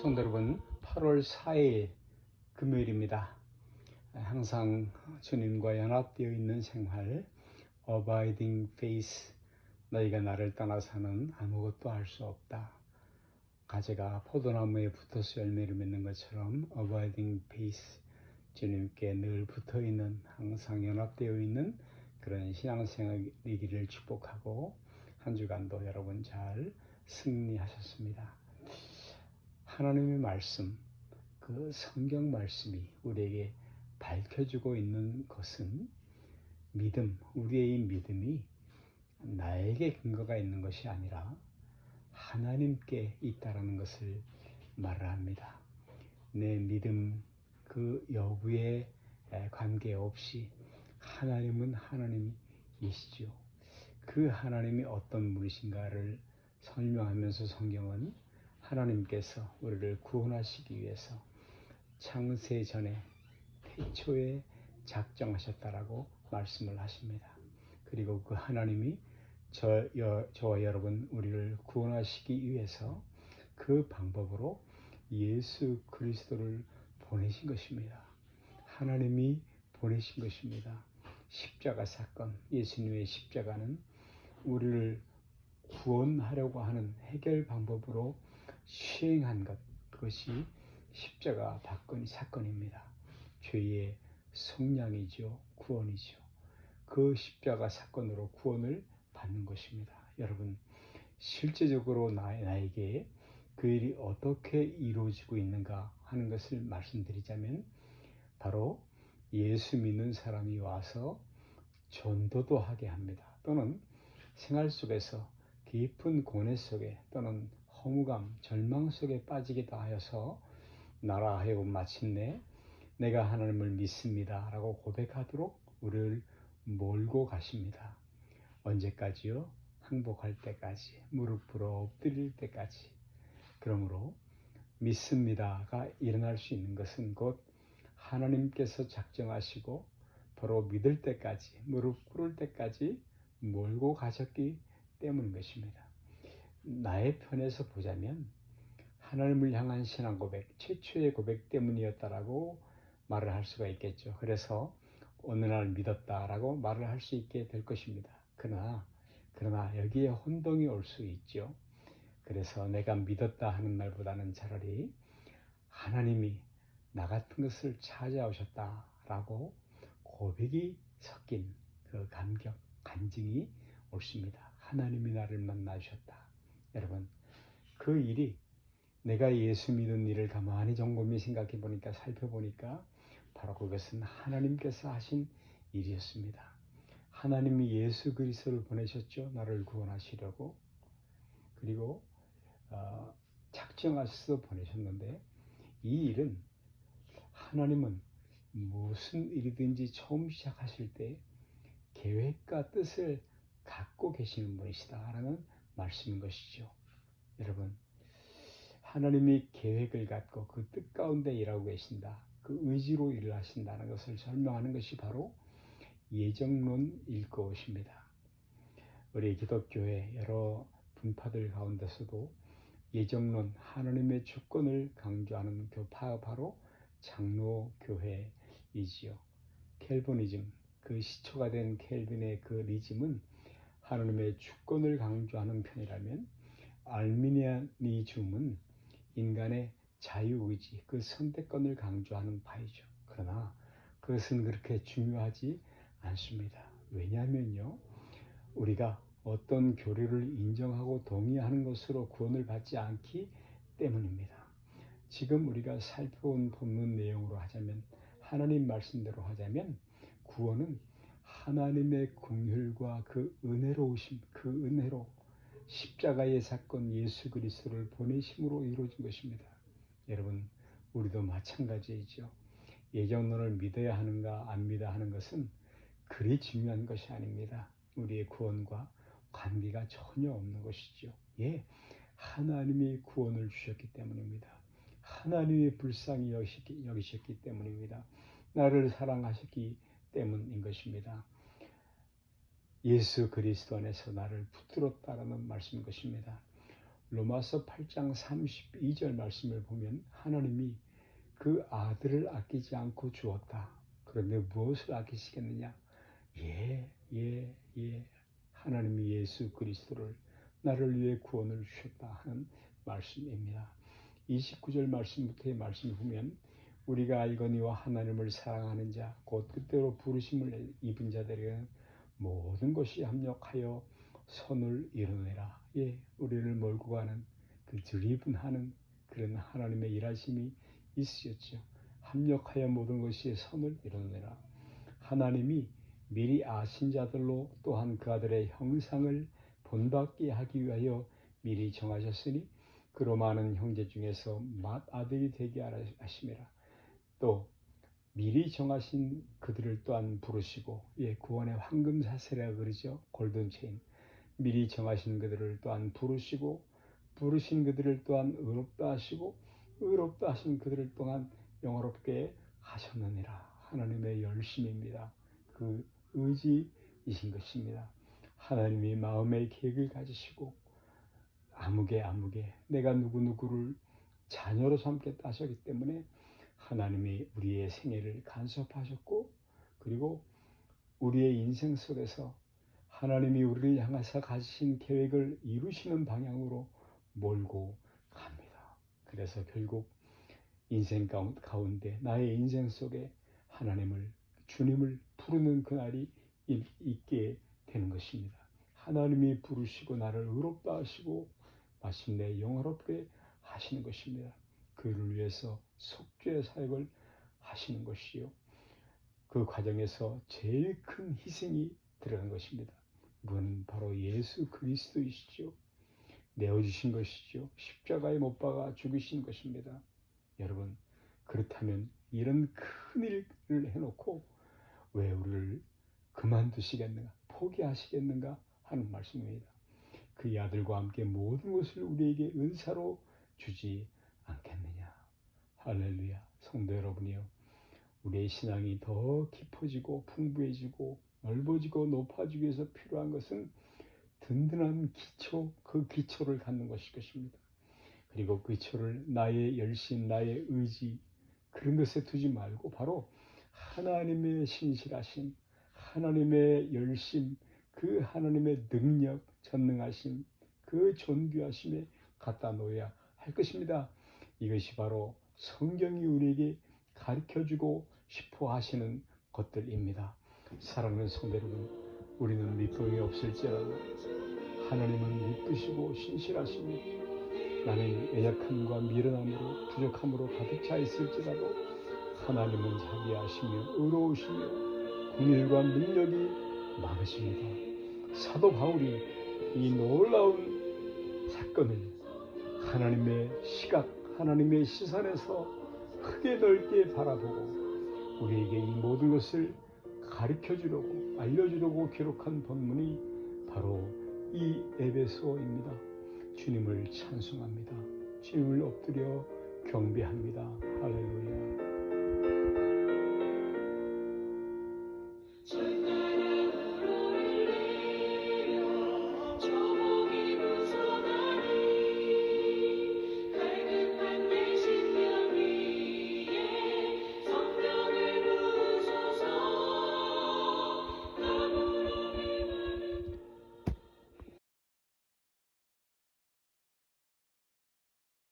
성도 여러분, 8월 4일 금요일입니다. 항상 주님과 연합되어 있는 생활, Abiding Faith, 너희가 나를 떠나서는 아무것도 할 수 없다. 가지가 포도나무에 붙어서 열매를 맺는 것처럼 Abiding Faith, 주님께 늘 붙어있는, 항상 연합되어 있는 그런 신앙생활이기를 축복하고 한 주간도 여러분 잘 승리하셨습니다. 하나님의 말씀, 그 성경 말씀이 우리에게 밝혀주고 있는 것은 믿음, 우리의 믿음이 나에게 근거가 있는 것이 아니라 하나님께 있다라는 것을 말을 합니다. 내 믿음 그 여부에 관계없이 하나님은 하나님이시죠. 그 하나님이 어떤 분이신가를 설명하면서 성경은 하나님께서 우리를 구원하시기 위해서 창세 전에 태초에 작정하셨다라고 말씀을 하십니다. 그리고 그 하나님이 저와 여러분 우리를 구원하시기 위해서 그 방법으로 예수 그리스도를 보내신 것입니다. 하나님이 보내신 것입니다. 십자가 사건, 예수님의 십자가는 우리를 구원하려고 하는 해결 방법으로 시행한 것, 그것이 십자가 사건입니다. 죄의 속량이죠, 구원이죠. 그 십자가 사건으로 구원을 받는 것입니다. 여러분, 실제적으로 나에게 그 일이 어떻게 이루어지고 있는가 하는 것을 말씀드리자면, 바로 예수 믿는 사람이 와서 전도도 하게 합니다. 또는 생활 속에서 깊은 고뇌 속에 또는 허무감, 절망 속에 빠지기도 하여서 나라 하여금 마침내 내가 하나님을 믿습니다 라고 고백하도록 우리를 몰고 가십니다. 언제까지요? 항복할 때까지, 무릎 꿇어 엎드릴 때까지. 그러므로 믿습니다가 일어날 수 있는 것은 곧 하나님께서 작정하시고 바로 믿을 때까지, 무릎 꿇을 때까지 몰고 가셨기 때문인 것입니다. 나의 편에서 보자면 하나님을 향한 신앙 고백, 최초의 고백 때문이었다라고 말을 할 수가 있겠죠. 그래서 어느 날 믿었다라고 말을 할 수 있게 될 것입니다. 그러나 여기에 혼동이 올 수 있죠. 그래서 내가 믿었다 하는 말보다는 차라리 하나님이 나 같은 것을 찾아오셨다라고 고백이 섞인 그 감격, 간증이 옳습니다. 하나님이 나를 만나주셨다. 여러분, 그 일이 내가 예수 믿은 일을 가만히 곰곰이 생각해 보니까, 살펴보니까 바로 그것은 하나님께서 하신 일이었습니다. 하나님이 예수 그리스도를 보내셨죠. 나를 구원하시려고. 그리고 작정하셔서 보내셨는데, 이 일은 하나님은 무슨 일이든지 처음 시작하실 때 계획과 뜻을 갖고 계시는 분이시다라는 말씀인 것이죠. 여러분, 하나님이 계획을 갖고 그 뜻 가운데 일하고 계신다, 그 의지로 일을 하신다는 것을 설명하는 것이 바로 예정론일 것입니다. 우리 기독교의 여러 분파들 가운데서도 예정론, 하나님의 주권을 강조하는 교파가 바로 장로교회이지요. 켈비니즘, 그 시초가 된 켈빈의 그 리즘은 하나님의 주권을 강조하는 편이라면, 알미니아니즘은 인간의 자유의지, 그 선택권을 강조하는 파이죠. 그러나 그것은 그렇게 중요하지 않습니다. 왜냐하면요, 우리가 어떤 교리를 인정하고 동의하는 것으로 구원을 받지 않기 때문입니다. 지금 우리가 살펴본 본문 내용으로 하자면, 하나님 말씀대로 하자면, 구원은 하나님의 긍휼과 그 은혜로우심, 그 은혜로 십자가의 사건 예수 그리스도를 보내심으로 이루어진 것입니다. 여러분, 우리도 마찬가지이죠. 예정론을 믿어야 하는가 안 믿어야 하는 것은 그리 중요한 것이 아닙니다. 우리의 구원과 관계가 전혀 없는 것이죠. 예, 하나님이 구원을 주셨기 때문입니다. 하나님이 불쌍히 여기셨기 때문입니다. 나를 사랑하셨기 때문인 것입니다. 예수 그리스도 안에서 나를 붙들었다라는 말씀인 것입니다. 로마서 8장 32절 말씀을 보면 하나님이 그 아들을 아끼지 않고 주었다. 그런데 무엇을 아끼시겠느냐? 하나님이 예수 그리스도를 나를 위해 구원을 주셨다 하는 말씀입니다. 29절 말씀부터의 말씀을 보면 우리가 알거니와 하나님을 사랑하는 자 곧 그때로 부르심을 입은 자들에게는 모든 것이 합력하여 선을 이루느니라. 우리를 몰고 가는 그 드리븐하는 그런 하나님의 일하심이 있으셨죠. 합력하여 모든 것이 선을 이루느니라. 하나님이 미리 아신 자들로 또한 그 아들의 형상을 본받게 하기 위하여 미리 정하셨으니 그로 많은 형제 중에서 맏아들이 되게 하심이라. 또 미리 정하신 그들을 또한 부르시고, 구원의 황금 사슬이라 그러죠. 골든 체인. 미리 정하신 그들을 또한 부르시고, 부르신 그들을 또한 의롭다 하시고, 의롭다 하신 그들을 또한 영화롭게 하셨느니라. 하나님의 열심입니다. 그 의지이신 것입니다. 하나님이 마음의 계획을 가지시고 아무개 내가 누구를 자녀로 삼겠다 하셨기 때문에 하나님이 우리의 생애를 간섭하셨고, 그리고 우리의 인생 속에서 하나님이 우리를 향해서 가지신 계획을 이루시는 방향으로 몰고 갑니다. 그래서 결국 인생 가운데 나의 인생 속에 주님을 부르는 그날이 있게 되는 것입니다. 하나님이 부르시고 나를 의롭다 하시고 마침내 영화롭게 하시는 것입니다. 그를 위해서 속죄의 사역을 하시는 것이요. 그 과정에서 제일 큰 희생이 들어간 것입니다. 그건 바로 예수 그리스도이시죠. 내어주신 것이죠. 십자가에 못 박아 죽으신 것입니다. 여러분, 그렇다면 이런 큰 일을 해놓고 왜 우리를 그만두시겠는가, 포기하시겠는가 하는 말씀입니다. 그 아들과 함께 모든 것을 우리에게 은사로 주지 않겠느냐. 할렐루야. 성도 여러분이요, 우리의 신앙이 더 깊어지고 풍부해지고 넓어지고 높아지기 위해서 필요한 것은 든든한 기초, 그 기초를 갖는 것일 것입니다. 그리고 그 기초를 나의 열심, 나의 의지 그런 것에 두지 말고 바로 하나님의 신실하심, 하나님의 열심, 그 하나님의 능력, 전능하심, 그 존귀하심에 갖다 놓아야 할 것입니다. 이것이 바로 성경이 우리에게 가르쳐주고 싶어 하시는 것들입니다. 사랑하는 성도 여러분, 우리는 믿음이 없을지라도 하나님은 믿으시고 신실하시니 나는 연약함과 미련함으로 부족함으로 가득 차 있을지라도 하나님은 자비하시며 의로우시며 긍휼과 능력이 많으십니다. 사도 바울이 이 놀라운 사건을 하나님의 시각, 하나님의 시선에서 크게 넓게 바라보고 우리에게 이 모든 것을 가르쳐주려고 알려주려고 기록한 본문이 바로 이 에베소입니다. 주님을 찬송합니다. 주님을 엎드려 경배합니다. 할렐루야.